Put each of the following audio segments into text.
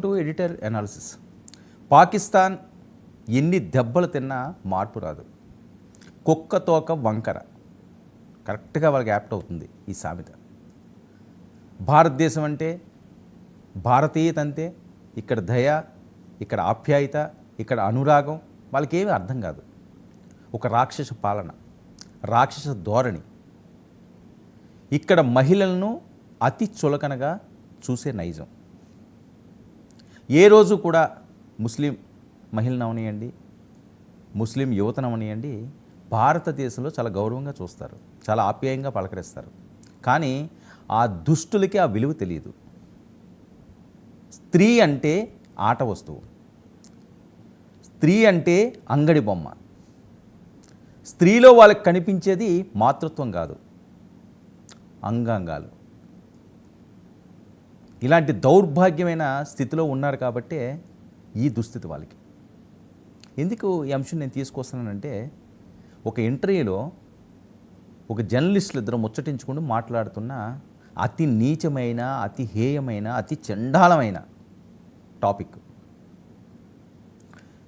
To editor analysis. Pakistan ఎన్ని దెబ్బలు తిన్నా మార్పు రాదు. కుక్క తోక వంకర, కరెక్ట్గా వాళ్ళకి యాప్ట్ అవుతుంది ఈ సామెత. భారతదేశం అంటే, భారతీయత అంతే, ఇక్కడ దయ, ఇక్కడ ఆప్యాయత, ఇక్కడ అనురాగం వాళ్ళకి ఏమీ అర్థం కాదు. ఒక రాక్షస పాలన, రాక్షస ధోరణి. ఇక్కడ మహిళలను అతి చులకనగా చూసే నైజం. ఏ రోజు కూడా ముస్లిం మహిళను అవనియండి, ముస్లిం యువతను అవనియండి, భారతదేశంలో చాలా గౌరవంగా చూస్తారు, చాలా ఆప్యాయంగా పలకరిస్తారు. కానీ ఆ దుష్టులకి ఆ విలువ తెలియదు. స్త్రీ అంటే ఆట వస్తువు, స్త్రీ అంటే అంగడి బొమ్మ. స్త్రీలో వాళ్ళకి కనిపించేది మాతృత్వం కాదు, అంగాంగాలు. ఇలాంటి దౌర్భాగ్యమైన స్థితిలో ఉన్నారు కాబట్టే ఈ దుస్థితి వాళ్ళకి. ఎందుకు ఈ అంశం నేను తీసుకొస్తున్నానంటే, ఒక ఇంటర్వ్యూలో ఒక జర్నలిస్టులు ఇద్దరు ముచ్చటించుకుంటూ మాట్లాడుతున్న అతి నీచమైన, అతి హేయమైన, అతి చండాలమైన టాపిక్.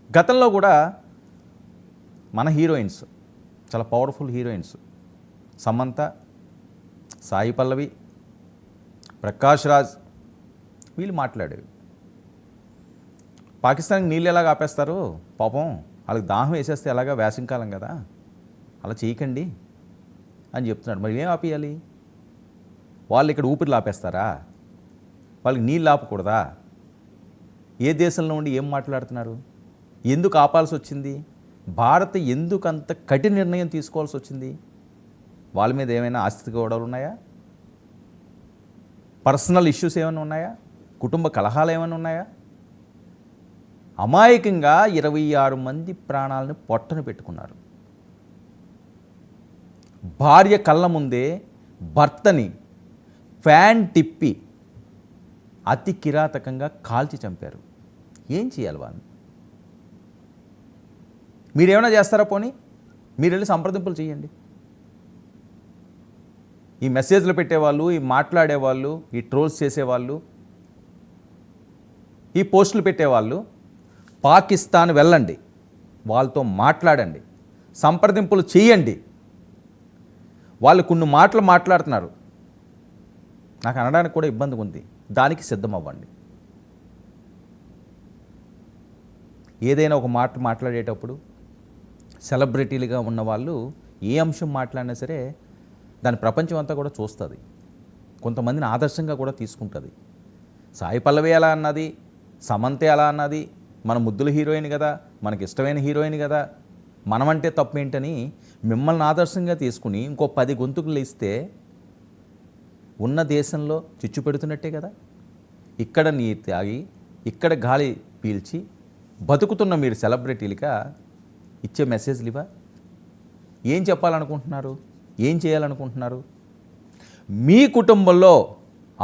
గతంలో కూడా మన హీరోయిన్స్, చాలా పవర్ఫుల్ హీరోయిన్స్, సమంత, సాయి పల్లవి, ప్రకాష్ రాజ్, వీళ్ళు మాట్లాడేవి. పాకిస్తాన్కి నీళ్ళు ఎలాగ ఆపేస్తారు, పాపం వాళ్ళకి దాహం వేసేస్తే ఎలాగా, వేసవికాలం కదా, అలా చేయకండి అని చెప్తున్నాడు. మరి ఏం ఆపేయాలి? వాళ్ళు ఇక్కడ ఊపిరిలు ఆపేస్తారా? వాళ్ళకి నీళ్ళు ఆపకూడదా? ఏ దేశంలో ఉండి ఏం మాట్లాడుతున్నారు? ఎందుకు ఆపాల్సి వచ్చింది? భారత్ ఎందుకు అంత కఠిన నిర్ణయం తీసుకోవాల్సి వచ్చింది? వాళ్ళ మీద ఏమైనా ఆస్తి గొడవలు ఉన్నాయా? పర్సనల్ ఇష్యూస్ ఏమైనా ఉన్నాయా? కుటుంబ కలహాలు ఏమైనా ఉన్నాయా? అమాయకంగా 26 మంది ప్రాణాలను పొట్టన పెట్టుకున్నారు. భార్య కళ్ళ ముందే భర్తని ఫ్యాన్ తిప్పి అతి కిరాతకంగా కాల్చి చంపారు. ఏం చేయాలి వాళ్ళని? మీరేమైనా చేస్తారా? పోనీ మీరు వెళ్ళి సంప్రదింపులు చేయండి. ఈ మెసేజ్లు పెట్టేవాళ్ళు, ఈ మాట్లాడేవాళ్ళు, ఈ ట్రోల్స్ చేసేవాళ్ళు, ఈ పోస్టులు పెట్టేవాళ్ళు పాకిస్తాన్ వెళ్ళండి, వాళ్ళతో మాట్లాడండి, సంప్రదింపులు చేయండి. వాళ్ళు కొన్ని మాటలు మాట్లాడుతున్నారు, నాకు అనడానికి కూడా ఇబ్బందిగా ఉంది, దానికి సిద్ధమవ్వండి. ఏదైనా ఒక మాట మాట్లాడేటప్పుడు సెలబ్రిటీలుగా ఉన్న వాళ్ళు ఏ అంశం మాట్లాడినా సరే దాని ప్రపంచం అంతా కూడా చూస్తుంది, కొంతమందిని ఆదర్శంగా కూడా తీసుకుంటుంది. సాయి పల్లవి ఎలా అన్నది, సమంతే ఎలా అన్నది, మన ముద్దుల హీరోయిన్ కదా, మనకి ఇష్టమైన హీరోయిన్ కదా, మనమంటే తప్పేంటని మిమ్మల్ని ఆదర్శంగా తీసుకుని ఇంకో 10 గొంతుకులు ఇస్తే ఉన్న దేశంలో చిచ్చు పెడుతున్నట్టే కదా. ఇక్కడ నీరు తాగి, ఇక్కడ గాలి పీల్చి బతుకుతున్న మీరు సెలబ్రిటీలుగా ఇచ్చే మెసేజ్లు ఇవా? ఏం చెప్పాలనుకుంటున్నారు? ఏం చేయాలనుకుంటున్నారు? మీ కుటుంబంలో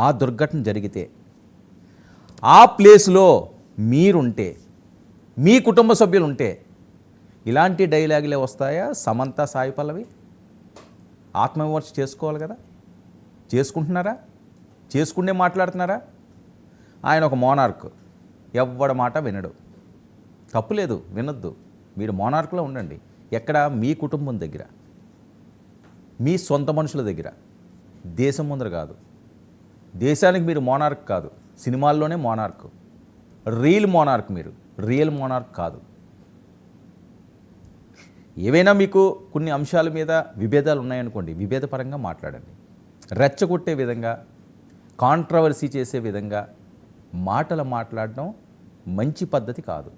ఆ దుర్ఘటన జరిగితే, ఆ ప్లేస్లో మీరుంటే, మీ కుటుంబ సభ్యులు ఉంటే ఇలాంటి డైలాగులే వస్తాయా? సమంత, సాయి పల్లవి ఆత్మవిమర్శ చేసుకోవాలి కదా. చేసుకుంటున్నారా? చేసుకునే మాట్లాడుతున్నారా? ఆయన ఒక మోనార్క్, ఎవ్వడ మాట వినడు. తప్పులేదు, వినొద్దు. మీరు మోనార్క్లో ఉండండి. ఎక్కడ? మీ కుటుంబం దగ్గర, మీ సొంత మనుషుల దగ్గర, దేశం ముందర కాదు. దేశానికి మీరు మోనార్క్ కాదు, సినిమాల్లోనే మోనార్క్, రియల్ మోనార్క్. మీరు రియల్ మోనార్క్ కాదు. ఏవైనా మీకు కొన్ని అంశాల మీద విభేదాలు ఉన్నాయనుకోండి, విభేదపరంగా మాట్లాడండి. రెచ్చగొట్టే విధంగా, కాంట్రవర్సీ చేసే విధంగా మాటలు మాట్లాడడం మంచి పద్ధతి కాదు.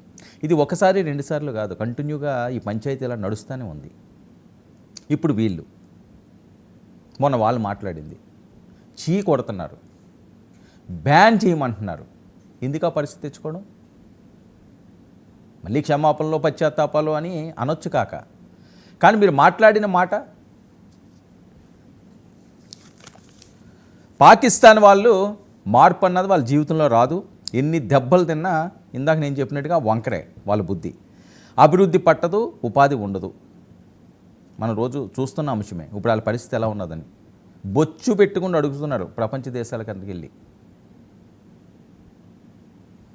ఇది ఒకసారి 2 సార్లు కాదు, కంటిన్యూగా ఈ పంచాయతీ ఇలా నడుస్తూనే ఉంది. ఇప్పుడు వీళ్ళు, మొన్న వాళ్ళు మాట్లాడింది చీ కొడుతున్నారు, బ్యాన్ చేయమంటున్నారు. ఎందుకు ఆ పరిస్థితి తెచ్చుకోవడం? మళ్ళీ క్షమాపణలో పశ్చాత్తాపాలు అని అనొచ్చు కాక, కానీ మీరు మాట్లాడిన మాట, పాకిస్తాన్ వాళ్ళు మార్పు అన్నది వాళ్ళ జీవితంలో రాదు. ఎన్ని దెబ్బలు తిన్నా ఇందాక నేను చెప్పినట్టుగా వంకరే వాళ్ళ బుద్ధి. అభివృద్ధి పట్టదు, ఉపాధి ఉండదు. మనం రోజు చూస్తున్న అంశమే. ఇప్పుడు వాళ్ళ పరిస్థితి ఎలా ఉన్నదని బొచ్చు పెట్టుకుని అడుగుతున్నారు ప్రపంచ దేశాలకు అందుకెళ్ళి.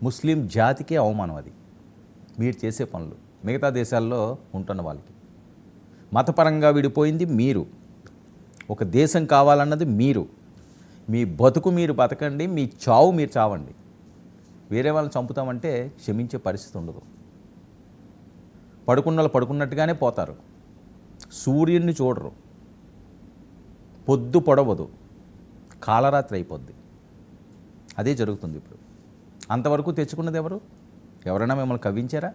ముస్లిం జాతికే అవమానం అది మీరు చేసే పనులు. మిగతా దేశాల్లో ఉంటున్న వాళ్ళకి మతపరంగా విడిపోయింది మీరు, ఒక దేశం కావాలన్నది మీరు. మీ బతుకు మీరు బతకండి, మీ చావు మీరు చావండి. వేరే వాళ్ళని చంపుతామంటే క్షమించే పరిస్థితి ఉండదు. పడుకున్న పడుకున్నట్టుగానే పోతారు. సూర్యుడిని చూడరు, పొద్దు పొడవదు, కాలరాత్రి అయిపోద్ది. అదే జరుగుతుంది ఇప్పుడు. అంతవరకు తెచ్చుకున్నది ఎవరు? ఎవరైనా మిమ్మల్ని కవ్వించారా?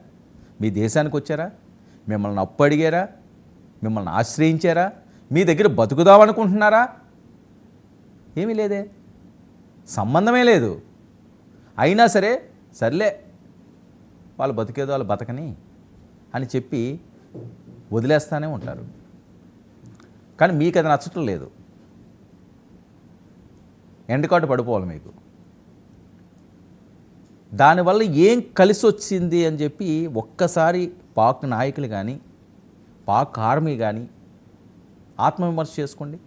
మీ దేశానికి వచ్చారా? మిమ్మల్ని అప్పు అడిగారా? మిమ్మల్ని ఆశ్రయించారా? మీ దగ్గర బతుకుదామనుకుంటున్నారా? ఏమీ లేదే, సంబంధమే లేదు. అయినా సరే సర్లే వాళ్ళు బతికేదో వాళ్ళు బతకని అని చెప్పి వదిలేస్తూనే ఉంటారు. కానీ మీకు అది నచ్చటం లేదు. ఎండకాటు పడిపోవాలి మీకు. దానివల్ల ఏం కలిసి వచ్చింది అని చెప్పి ఒక్కసారి పాక్ నాయకులు కానీ పాక్ ఆర్మీ కానీ ఆత్మవిమర్శ చేసుకోండి.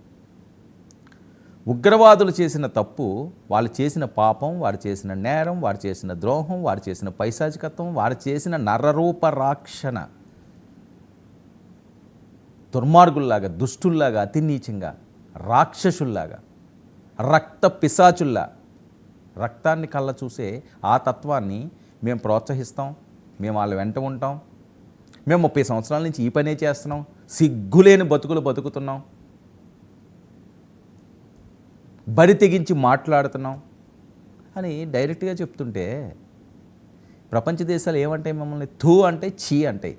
ఉగ్రవాదులు చేసిన తప్పు, వాళ్ళు చేసిన పాపం, వారు చేసిన నేరం, వారు చేసిన ద్రోహం, వారు చేసిన పైశాచికత్వం, వారు చేసిన నరరూప రాక్షణ, దుర్మార్గుల్లాగా, దుష్టుల్లాగా, అతి నీచంగా, రాక్షసుల్లాగా, రక్త పిశాచుల్లా, రక్తాన్ని కళ్ళ చూసే ఆ తత్వాన్ని మేము ప్రోత్సహిస్తాం. మేము వాళ్ళ వెంట ఉంటాం. మేము 30 సంవత్సరాల నుంచి ఈ పనే చేస్తున్నాం. సిగ్గులేని బతుకులు బతుకుతున్నాం. బరి తెగించి మాట్లాడుతున్నాం అని డైరెక్ట్గా చెప్తుంటే ప్రపంచ దేశాలు ఏమంటాయి? మమ్మల్ని థూ అంటే చీ అంటాయి.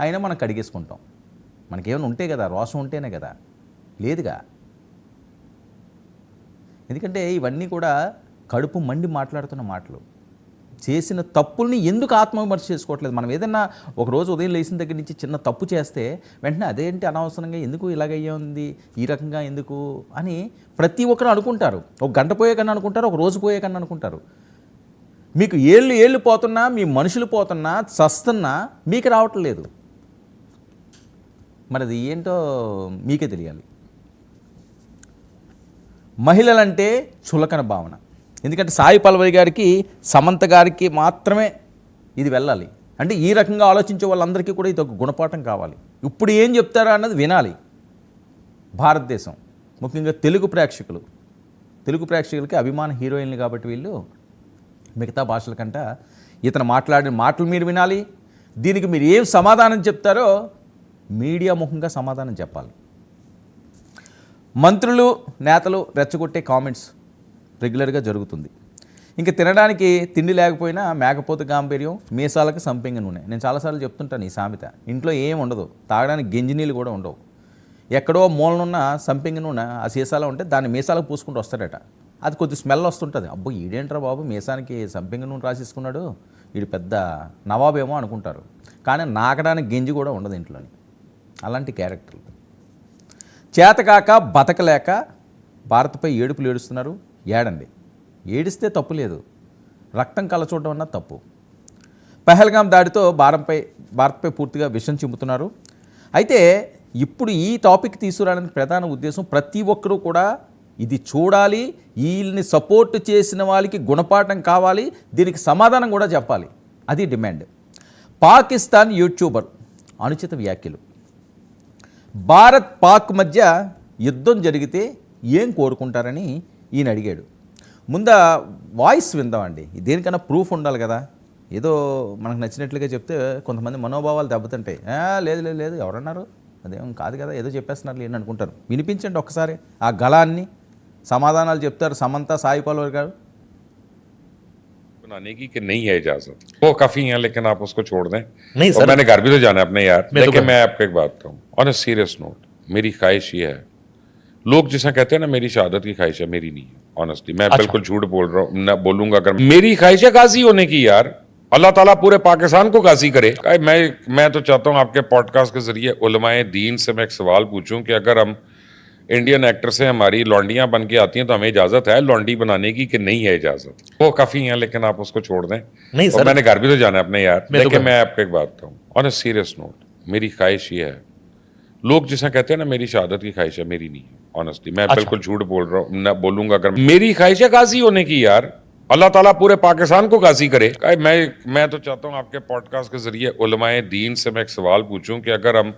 అయినా మనం కడిగేసుకుంటాం. మనకేమైనా ఉంటే కదా, రోషం ఉంటేనే కదా, లేదుగా. ఎందుకంటే ఇవన్నీ కూడా కడుపు మండి మాట్లాడుతున్న మాటలు. చేసిన తప్పుల్ని ఎందుకు ఆత్మవిమర్శ చేసుకోవట్లేదు? మనం ఏదన్నా ఒకరోజు ఉదయం లేచిన దగ్గర నుంచి చిన్న తప్పు చేస్తే వెంటనే అదేంటి అనవసరంగా ఎందుకు ఇలాగయ్యే ఉంది, ఈ రకంగా ఎందుకు అని ప్రతి ఒక్కరు అనుకుంటారు. ఒక గంట పోయే కన్నా అనుకుంటారు, ఒక రోజు పోయే కన్నా అనుకుంటారు. మీకు ఏళ్ళు పోతున్నా, మీ మనుషులు పోతున్నా, చస్తున్నా మీకు రావట్లేదు. మరి అది ఏంటో మీకే తెలియాలి. మహిళలంటే చులకన భావన. ఎందుకంటే సాయి పల్లవి గారికి, సమంత గారికి మాత్రమే ఇది వెళ్ళాలి. అంటే ఈ రకంగా ఆలోచించే వాళ్ళందరికీ కూడా ఇది ఒక గుణపాఠం కావాలి. ఇప్పుడు ఏం చెప్తారా అన్నది వినాలి భారతదేశం, ముఖ్యంగా తెలుగు ప్రేక్షకులకి అభిమాన హీరోయిన్లు కాబట్టి వీళ్ళు మిగతా భాషల కంట ఇతను మాట్లాడిన మాటలు మీరు వినాలి. దీనికి మీరు ఏం సమాధానం చెప్తారో మీడియా ముఖంగా సమాధానం చెప్పాలి. మంత్రులు, నేతలు రెచ్చగొట్టే కామెంట్స్ రెగ్యులర్గా జరుగుతుంది. ఇంకా తినడానికి తిండి లేకపోయినా మేకపోతు గాంభీర్యం, మీసాలకు సంపెంగ నూనె. నేను చాలాసార్లు చెప్తుంటాను ఈ సామెత. ఇంట్లో ఏం ఉండదు, తాగడానికి గంజి నీళ్ళు కూడా ఉండవు. ఎక్కడో మూలనున్న సంపెంగ నూనె ఆ సీసాలో ఉంటే దాన్ని మీసాలకు పూసుకుంటూ వస్తాడట. అది కొద్ది స్మెల్ వస్తుంటుంది. అబ్బో ఈడేంట్రా బాబు మీసానికి సంపెంగ నూనె రాసేసుకున్నాడు, వీడు పెద్ద నవాబేమో అనుకుంటారు. కానీ నాకడానికి గంజి కూడా ఉండదు ఇంట్లోని. అలాంటి క్యారెక్టర్లు. చేతకాక బతకలేక భారత్పై ఏడుపులు ఏడుస్తున్నారు. ఏడండి, ఏడిస్తే తప్పు లేదు, రక్తం కలచూడడం అన్నది తప్పు. పహల్గాం దాడితో భారత్పై పూర్తిగా విషం చిమ్ముతున్నారు. అయితే ఇప్పుడు ఈ టాపిక్ తీసుకురావడానికి ప్రధాన ఉద్దేశం ప్రతి ఒక్కరూ కూడా ఇది చూడాలి, వీళ్ళని సపోర్ట్ చేసిన వాళ్ళకి గుణపాఠం కావాలి, దీనికి సమాధానం కూడా చెప్పాలి. అది డిమాండ్. పాకిస్తాన్ యూట్యూబర్ అనుచిత వ్యాఖ్యలు. భారత్ పాక్ మధ్య యుద్ధం జరిగితే ఏం కోరుకుంటారని ఈయన అడిగాడు. ముందు వాయిస్ విందామండి. దేనికన్నా ప్రూఫ్ ఉండాలి కదా. ఏదో మనకు నచ్చినట్లుగా చెప్తే కొంతమంది మనోభావాలు దెబ్బతింటాయి. లేదు ఎవరన్నారు, అదేం కాదు కదా, ఏదో చెప్పేస్తున్నారు ఏంటి అనుకుంటారు. వినిపించండి ఒక్కసారి ఆ గళాన్ని. సమాధానాలు చెప్తారు సమంత, సాయి పల్లవి గారు. बनाने की कि नहीं है इजाजत, वो काफी है, लेकिन आप उसको छोड़ दें। नहीं और सर, मैंने घर भी तो जाना है अपने यार। मैं तो देखिए मैं आपको एक बात बताऊं, ऑन अ सीरियस नोट, मेरी ख्वाहिश ये है, लोग जिसे कहते हैं ना मेरी शहादत की ख्वाहिश है, मेरी नहीं है। ऑनेस्टली मैं अच्छा। बिल्कुल झूठ बोल रहा हूँ, ना बोलूंगा अगर मेरी ख्वाहिश है गाजी होने की यार, अल्लाह ताला पूरे पाकिस्तान को गाजी करे। मैं तो चाहता हूँ आपके पॉडकास्ट के जरिए उलमाए दीन से मैं एक सवाल पूछूं कि अगर हम इंडियन एक्टर से हमारी लॉन्डियां बन के आती हैं तो हमें इजाजत है लॉन्डी बनाने की कि नहीं है इजाजत? वो काफी है, लेकिन आप उसको छोड़ दें। नहीं और सर, मैंने घर भी तो जाना है अपने यार। मैं तो देखिए घर- मैं आपको एक बात बताऊं, ऑन अ सीरियस नोट, मेरी ख्वाहिश ये है, लोग जिसे कहते हैं ना मेरी शहादत की ख्वाहिश है, मेरी नहीं है। ऑनेस्टली मैं अच्छा। बिल्कुल झूठ बोल रहा हूँ, ना बोलूंगा अगर मेरी ख्वाहिश है गाजी होने की यार, अल्लाह ताला पूरे पाकिस्तान को कासी करे। मैं तो चाहता हूं आपके पॉडकास्ट के जरिए उलमाए दीन से मैं एक सवाल पूछूं कि अगर हम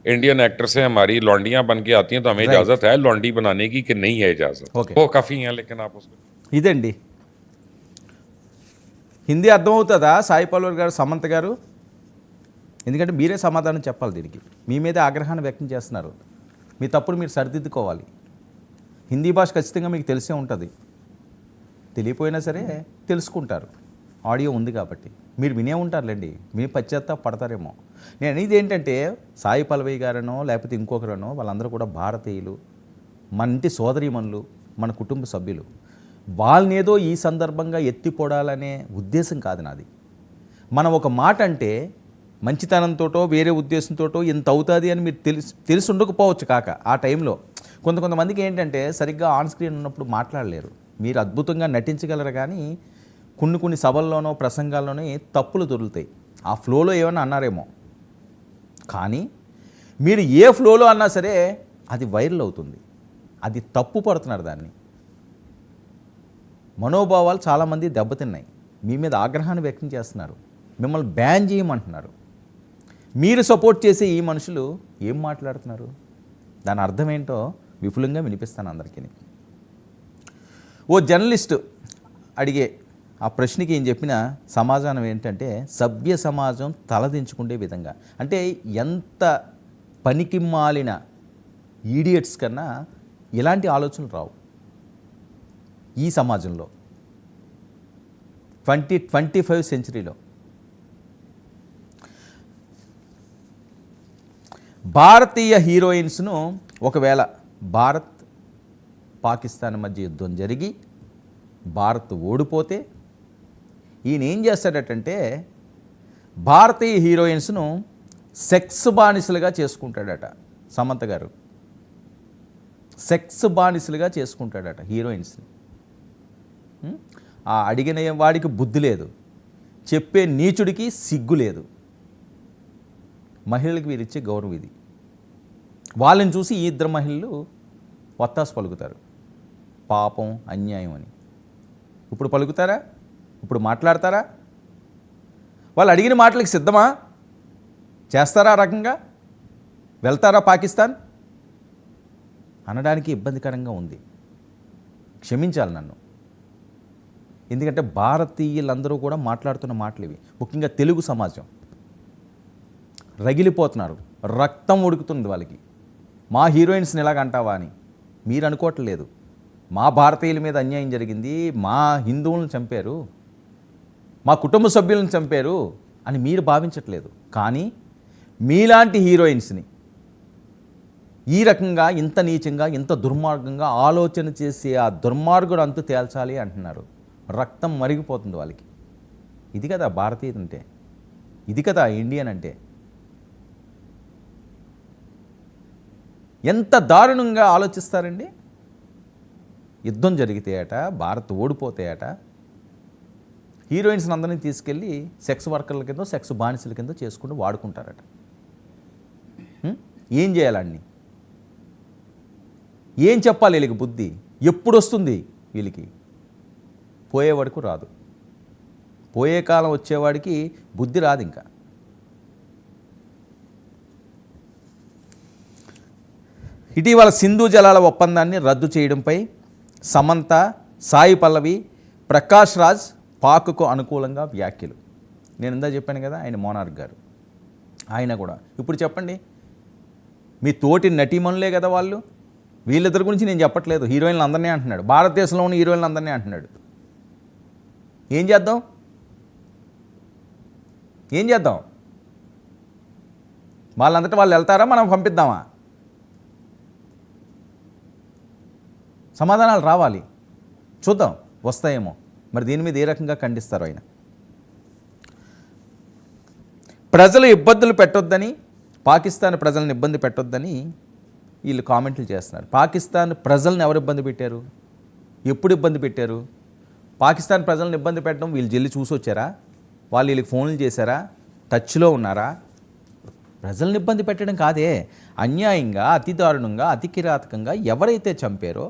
इंडियन एक्टर से हमारी लौंडियां बन के आती हैं तो हमें Right. इजाजत है लौंडी बनाने की कि नहीं है इजाजत? Okay. वो काफी है लेकिन आप उसको ఇదండి హిందీ అర్థమవుతుందా సాయి పల్లవి గారు, సమంత గారు? ఎందుకంటే మీరే సమాధానం చెప్పాలి దీనికి. మీ మీద ఆగ్రహాన్ని వ్యక్తం చేస్తున్నారు. మీ తప్పుడు మీరు సరిదిద్దుకోవాలి. హిందీ భాష ఖచ్చితంగా మీకు తెలిసే ఉంటుంది. తెలియపోయినా సరే తెలుసుకుంటారు, ఆడియో ఉంది కాబట్టి. మీరు వినే ఉంటారులేండి, మీ పశ్చాత్తాప పడతారేమో. నేను అనేది ఏంటంటే సాయి పల్లవి గారనో లేకపోతే ఇంకొకరనో వాళ్ళందరూ కూడా భారతీయులు, మన ఇంటి సోదరీమణులు, మన కుటుంబ సభ్యులు. వాళ్ళనేదో ఈ సందర్భంగా ఎత్తిపోడాలనే ఉద్దేశం కాదు నాది. మనం ఒక మాట అంటే మంచితనంతోటో వేరే ఉద్దేశంతోటో ఇంత అవుతుంది అని మీరు తెలిసి ఉండకపోవచ్చు. కాక ఆ టైంలో కొంతమందికి ఏంటంటే సరిగ్గా ఆన్ స్క్రీన్ ఉన్నప్పుడు మాట్లాడలేరు. మీరు అద్భుతంగా నటించగలరు కానీ కొన్ని సభల్లోనో ప్రసంగాల్లోనో తప్పులు దొరుకుతాయి. ఆ ఫ్లోలో ఏమైనా అన్నారేమో, కానీ మీరు ఏ ఫ్లోలో అన్నా సరే అది వైరల్ అవుతుంది. అది తప్పు పడుతున్నారు. దాన్ని మనోభావాలు చాలామంది దెబ్బతిన్నాయి. మీ మీద ఆగ్రహాన్ని వ్యక్తం చేస్తున్నారు, మిమ్మల్ని బ్యాన్ చేయమంటున్నారు. మీరు సపోర్ట్ చేసే ఈ మనుషులు ఏం మాట్లాడుతున్నారు, దాని అర్థం ఏంటో విపులంగా వినిపిస్తాను అందరికీ. ఓ జర్నలిస్ట్ అడిగే ఆ ప్రశ్నకి ఏం చెప్పిన సమాధానం ఏంటంటే సభ్య సమాజం తలదించుకునే విధంగా. అంటే ఎంత పనికి మాలిన ఈడియట్స్ కన్నా ఇలాంటి ఆలోచనలు రావు ఈ సమాజంలో 25వ సెంచరీలో. భారతీయ హీరోయిన్స్ను ఒకవేళ భారత్ పాకిస్తాన్ మధ్య యుద్ధం జరిగి భారత్ ఓడిపోతే ఈయన ఏం చేస్తాడటంటే భారతీయ హీరోయిన్స్ను సెక్స్ బానిసలుగా చేసుకుంటాడట. సమంత గారు సెక్స్ బానిసలుగా చేసుకుంటాడట హీరోయిన్స్ని. ఆ అడిగిన వాడికి బుద్ధి లేదు, చెప్పే నీచుడికి సిగ్గు లేదు. మహిళలకు వీరిచ్చే గౌరవం ఇది. వాళ్ళని చూసి ఈ ఇద్దరు మహిళలు వత్తాసు పలుకుతారు, పాపం అన్యాయం అని. ఇప్పుడు పలుకుతారా? ఇప్పుడు మాట్లాడతారా? వాళ్ళు అడిగిన మాటలకు సిద్ధమా? చేస్తారా? ఆ రకంగా వెళ్తారా పాకిస్తాన్ అనడానికి ఇబ్బందికరంగా ఉంది. క్షమించాలి నన్ను, ఎందుకంటే భారతీయులందరూ కూడా మాట్లాడుతున్న మాటలు ఇవి. ముఖ్యంగా తెలుగు సమాజం రగిలిపోతున్నారు, రక్తం ఉడుకుతుంది వాళ్ళకి. మా హీరోయిన్స్ని ఎలాగంటావా అని మీరు అనుకోవట్లేదు. మా భారతీయుల మీద అన్యాయం జరిగింది, మా హిందువులను చంపారు, మా కుటుంబ సభ్యులను చంపారు అని మీరు భావించట్లేదు. కానీ మీలాంటి హీరోయిన్స్ని ఈ రకంగా ఇంత నీచంగా ఇంత దుర్మార్గంగా ఆలోచన చేసి ఆ దుర్మార్గుడు అంతు తేల్చాలి అంటున్నారు. రక్తం మరిగిపోతుంది వాళ్ళకి. ఇది కదా భారతీయుడు అంటే, ఇది కదా ఇండియన్ అంటే. ఎంత దారుణంగా ఆలోచిస్తారండి. యుద్ధం జరిగితేయట, భారత్ ఓడిపోతాయట, హీరోయిన్స్ని అందరినీ తీసుకెళ్ళి సెక్స్ వర్కర్ల కింద సెక్స్ బానిసల కింద చేసుకుంటూ వాడుకుంటారట. ఏం చేయాలండి? ఏం చెప్పాలి వీళ్ళకి బుద్ధి? ఎప్పుడు వస్తుంది వీళ్ళకి? పోయే వరకు రాదు. పోయే కాలం వచ్చేవాడికి బుద్ధి రాదు. ఇంకా ఇటీవల సింధు జలాల ఒప్పందాన్ని రద్దు చేయడంపై సమంత, సాయి పల్లవి, ప్రకాష్ రాజ్ పాక్కు అనుకూలంగా వ్యాఖ్యలు. నేను ఇందా చెప్పాను కదా, ఆయన మోనార్క్ గారు, ఆయన కూడా. ఇప్పుడు చెప్పండి, మీ తోటి నటీమణులే కదా వాళ్ళు. వీళ్ళిద్దరి గురించి నేను చెప్పట్లేదు, హీరోయిన్లు అందరినీ అంటున్నాడు, భారతదేశంలో ఉన్న హీరోయిన్లు అందరినీ అంటున్నాడు. ఏం చేద్దాం? ఏం చేద్దాం? వాళ్ళంతటా వాళ్ళు వెళ్తారా, మనం పంపిద్దామా? సమాధానాలు రావాలి, చూద్దాం వస్తాయేమో. మరి దీని మీద ఏ రకంగా ఖండిస్తారు ఆయన? ప్రజలు ఇబ్బందులు పెట్టొద్దని, పాకిస్తాన్ ప్రజలను ఇబ్బంది పెట్టొద్దని వీళ్ళు కామెంట్లు చేస్తున్నారు. పాకిస్తాన్ ప్రజలను ఎవరు ఇబ్బంది పెట్టారు? ఎప్పుడు ఇబ్బంది పెట్టారు? పాకిస్తాన్ ప్రజలను ఇబ్బంది పెట్టడం వీళ్ళు జల్లి చూసి వచ్చారా? వాళ్ళు వీళ్ళకి ఫోన్లు చేశారా? టచ్లో ఉన్నారా? ప్రజలను ఇబ్బంది పెట్టడం కాదే, అన్యాయంగా, అతి దారుణంగా, అతి కిరాతకంగా ఎవరైతే చంపారో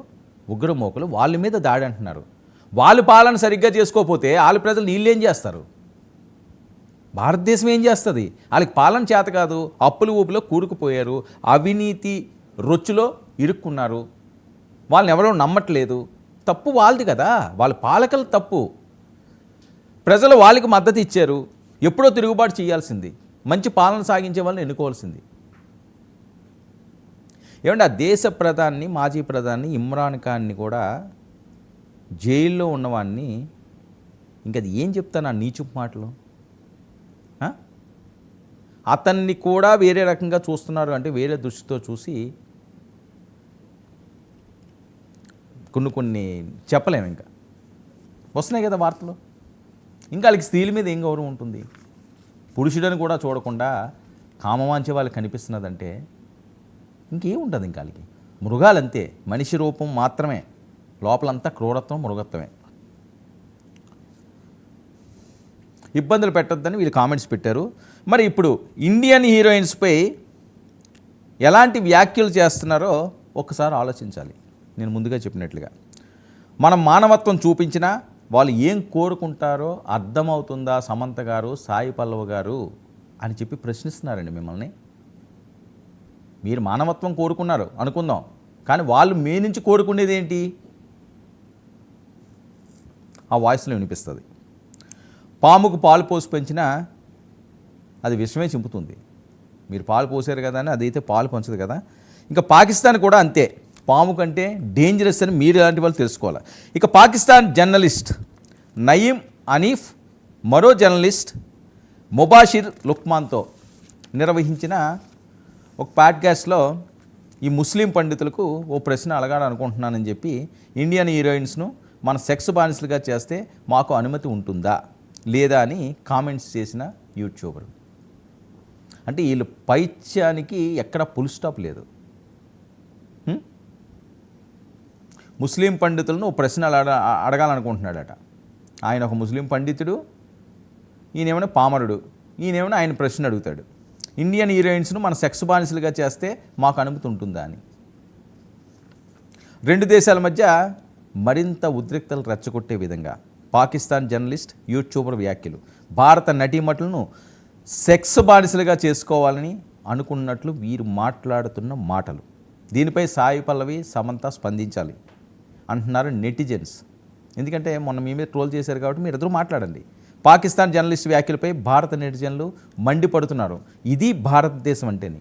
ఉగ్రమోకులు వాళ్ళ మీద దాడి అంటున్నారు. వాళ్ళు పాలన సరిగ్గా చేసుకోకపోతే వాళ్ళ ప్రజలు వీళ్ళు ఏం చేస్తారు? భారతదేశం ఏం చేస్తుంది? వాళ్ళకి పాలన చేత కాదు, అప్పులు ఊపులో కూరుకుపోయారు, అవినీతి రొచ్చులో ఇరుక్కున్నారు, వాళ్ళని ఎవరో నమ్మట్లేదు. తప్పు వాళ్ళది కదా, వాళ్ళ పాలకుల తప్పు. ప్రజలు వాళ్ళకి మద్దతు ఇచ్చారు, ఎప్పుడో తిరుగుబాటు చేయాల్సింది, మంచి పాలన సాగించే వాళ్ళని ఎన్నుకోవాల్సింది. ఏమంటే ఆ దేశ ప్రధాని, మాజీ ప్రధాని ఇమ్రాన్ ఖాన్ని కూడా జైల్లో ఉన్నవాడిని ఇంకా అది ఏం చెప్తాను ఆ నీచు మాటలు? అతన్ని కూడా వేరే రకంగా చూస్తున్నారు అంటే వేరే దృష్టితో చూసి కొన్ని చెప్పలేము. ఇంకా వస్తున్నాయి కదా వార్తలు. ఇంకా వాళ్ళకి స్త్రీల మీద ఏం గౌరవం ఉంటుంది? పురుషుడని కూడా చూడకుండా కామవాంచే వాళ్ళకి కనిపిస్తున్నదంటే ఇంకేముంటుంది? ఇంకా వాళ్ళకి మృగాలంతే, మనిషి రూపం మాత్రమే, లోపలంతా క్రూరత్వం, మృగత్వమే. ఇబ్బందులు పెట్టొద్దని వీళ్ళు కామెంట్స్ పెట్టారు. మరి ఇప్పుడు ఇండియన్ హీరోయిన్స్పై ఎలాంటి వ్యాఖ్యలు చేస్తున్నారో ఒక్కసారి ఆలోచించాలి. నేను ముందుగా చెప్పినట్లుగా మనం మానవత్వం చూపించినా వాళ్ళు ఏం కోరుకుంటారో అర్థమవుతుందా సమంత గారు, సాయి పల్లవి గారు అని చెప్పి ప్రశ్నిస్తున్నారండి మిమ్మల్ని. మీరు మానవత్వం కోరుకున్నారు అనుకుందాం, కానీ వాళ్ళు మీ నుంచి కోరుకునేది ఏంటి? ఆ వాయిస్లో వినిపిస్తుంది. పాముకు పాలు పోసి పెంచినా అది విషమే చింపుతుంది. మీరు పాలు పోసారు కదా అని అదైతే పాలు పంచదు కదా. ఇంకా పాకిస్తాన్ కూడా అంతే, పాము కంటే డేంజరస్ అని మీరు ఇలాంటి వాళ్ళు తెలుసుకోవాలి. ఇక పాకిస్తాన్ జర్నలిస్ట్ నయీం అనీఫ్ మరో జర్నలిస్ట్ ముబాషిర్ లుక్మాన్తో నిర్వహించిన ఒక పాడ్కాస్ట్లో ఈ ముస్లిం పండితులకు ఓ ప్రశ్న అడగాలనుకుంటున్నానని చెప్పి ఇండియన్ హీరోయిన్స్ను మన సెక్స్ బానిసలుగా చేస్తే మాకు అనుమతి ఉంటుందా లేదా అని కామెంట్స్ చేసిన యూట్యూబర్. అంటే వీళ్ళు పైత్యానికి ఎక్కడ ఫుల్ స్టాప్ లేదు. ముస్లిం పండితులను ఓ ప్రశ్న అడగాలనుకుంటున్నాడట. ఆయన ఒక ముస్లిం పండితుడు, ఈయనేమైనా పామరుడు, ఈయనేమైనా ఆయన ప్రశ్న అడుగుతాడు. ఇండియన్ హీరోయిన్స్ను మన సెక్స్ బానిసలుగా చేస్తే మాకు అనుమతి ఉంటుందా అని. రెండు దేశాల మధ్య మరింత ఉద్రిక్తలు రెచ్చగొట్టే విధంగా పాకిస్తాన్ జర్నలిస్ట్, యూట్యూబర్ వ్యాఖ్యలు. భారత నటీమటులను సెక్స్ బానిసలుగా చేసుకోవాలని అనుకున్నట్లు వీరు మాట్లాడుతున్న మాటలు. దీనిపై సాయి పల్లవి, సమంత స్పందించాలి అంటున్నారు నెటిజన్స్. ఎందుకంటే మొన్న మీ మీద ట్రోల్ చేశారు కాబట్టి మీరు ఇద్దరు మాట్లాడండి. పాకిస్తాన్ జర్నలిస్ట్ వ్యాఖ్యలపై భారత నెటిజన్లు మండిపడుతున్నారు. ఇది భారతదేశం అంటేని.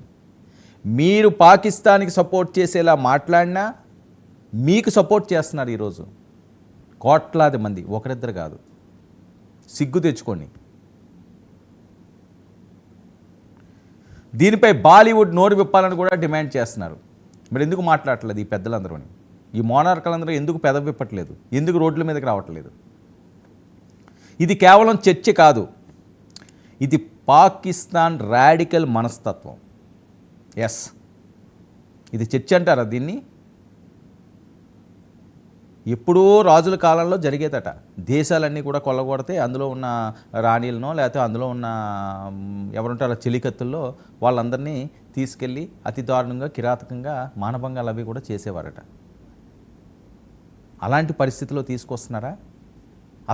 మీరు పాకిస్తాన్కి సపోర్ట్ చేసేలా మాట్లాడినా మీకు సపోర్ట్ చేస్తున్నారు ఈరోజు కోట్లాది మంది, ఒకరిద్దరు కాదు. సిగ్గు తెచ్చుకోండి. దీనిపై బాలీవుడ్ నోరు విప్పాలని కూడా డిమాండ్ చేస్తున్నారు. మరి ఎందుకు మాట్లాడట్లేదు ఈ పెద్దలందరూ? ఈ మోనార్కలందరూ ఎందుకు పెదవి విప్పట్లేదు? ఎందుకు రోడ్ల మీదకి రావట్లేదు? ఇది కేవలం చర్చ కాదు, ఇది పాకిస్తాన్ రాడికల్ మనస్తత్వం. ఎస్, ఇది చర్చ అంటారా దీన్ని? ఎప్పుడో రాజుల కాలంలో జరిగేదట. దేశాలన్నీ కూడా కొల్లగొడితే అందులో ఉన్న రాణీలనో లేకపోతే అందులో ఉన్న ఎవరుంటారో చెలికత్తుల్లో వాళ్ళందరినీ తీసుకెళ్ళి అతి దారుణంగా, కిరాతకంగా మానభంగాలు అవి కూడా చేసేవారట. అలాంటి పరిస్థితిలో తీసుకొస్తున్నారా?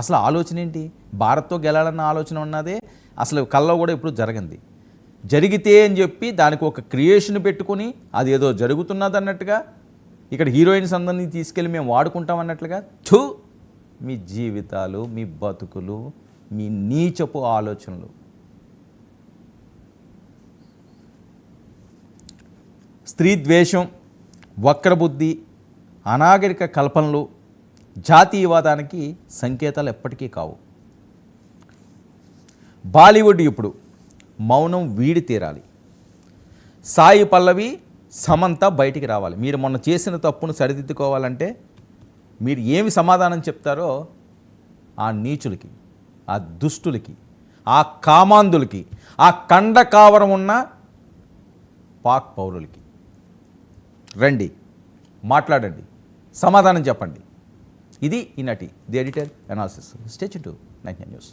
అసలు ఆలోచన ఏంటి? భారత్తో గెలాలన్న ఆలోచన ఉన్నదే అసలు కల్లో కూడా ఇప్పుడు జరగంది. జరిగితే అని చెప్పి దానికి ఒక క్రియేషన్ పెట్టుకుని అది ఏదో జరుగుతున్నది అన్నట్టుగా ఇక్కడ హీరోయిన్స్ అందరినీ తీసుకెళ్ళి మేము వాడుకుంటాం అన్నట్లుగా మీ జీవితాలు, మీ బతుకులు, మీ నీచపు ఆలోచనలు. స్త్రీ ద్వేషం, వక్రబుద్ధి, అనాగరిక కల్పనలు జాతీయవాదానికి సంకేతాలు ఎప్పటికీ కావు. బాలీవుడ్ ఇప్పుడు మౌనం వీడి తీరాలి. సాయి పల్లవి, సమంత బయటికి రావాలి. మీరు మొన్న చేసిన తప్పును సరిదిద్దుకోవాలంటే మీరు ఏమి సమాధానం చెప్తారో ఆ నీచులకి, ఆ దుష్టులకి, ఆ కామాంధులకి, ఆ కండకావరం ఉన్న పాక్ పౌరులకి రండి, మాట్లాడండి, సమాధానం చెప్పండి. ఇది ఈనాటి the editor analysis. Stay tuned to 99 news.